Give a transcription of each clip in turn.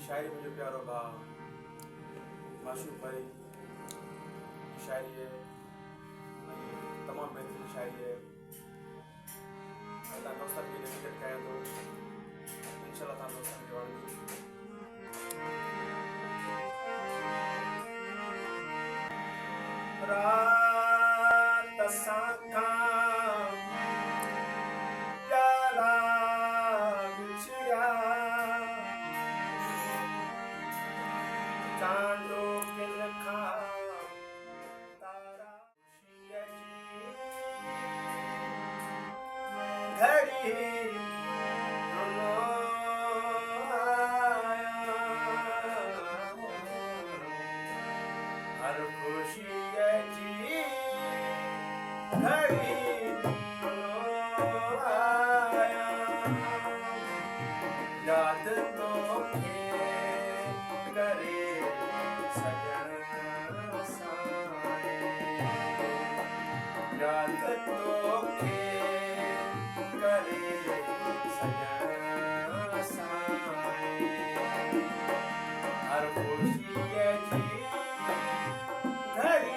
शायरी मुझे प्यारो भाव माशूक भाई की शायरी है, तमाम बेहतरीन शायरी है। अल्लाह दोस्तों की नसीहत कहे तो इंशाल्लाह ताला दोस्तों की वाणी रात साका प्याला बिछड़ा चांदो के लखा तारा घड़ी हर खुशी जी घड़ी याद तो करे सजन साए, याद तो करे सजन साए। हर खुशी जी घड़ी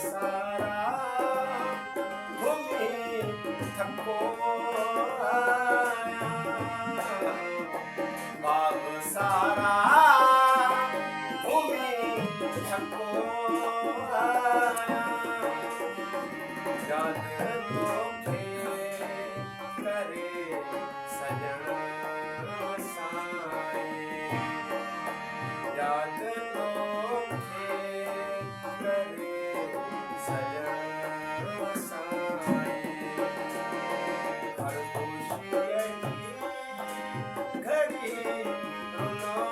सारा घूमी थको आया, बाग सारा घूमी थको आया। याद तो करे सजन साए, याद तो करे सजन साए। हर खुशी घड़ी रुला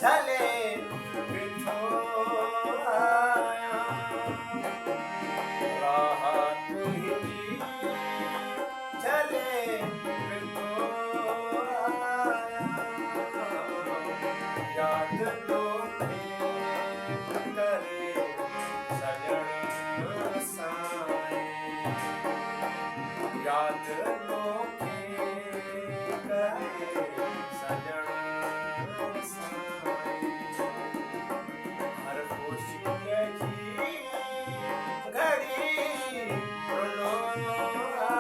झले बिठो आया, राहत ही झले बिठो आया। याद तो करे सजन साए, याद तो करे सजन साए। हर खुशी जी घड़ी रुलो आया।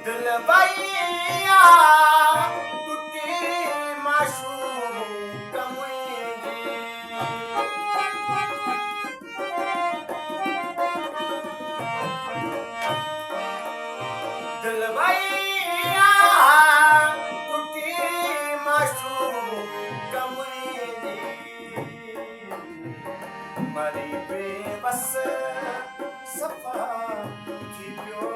दिल भैया टुटी माशूक मुंहिंजी दिल भैया टुटी माशूक मुंहिंजी मरी बेबस सफ़ा थी पियो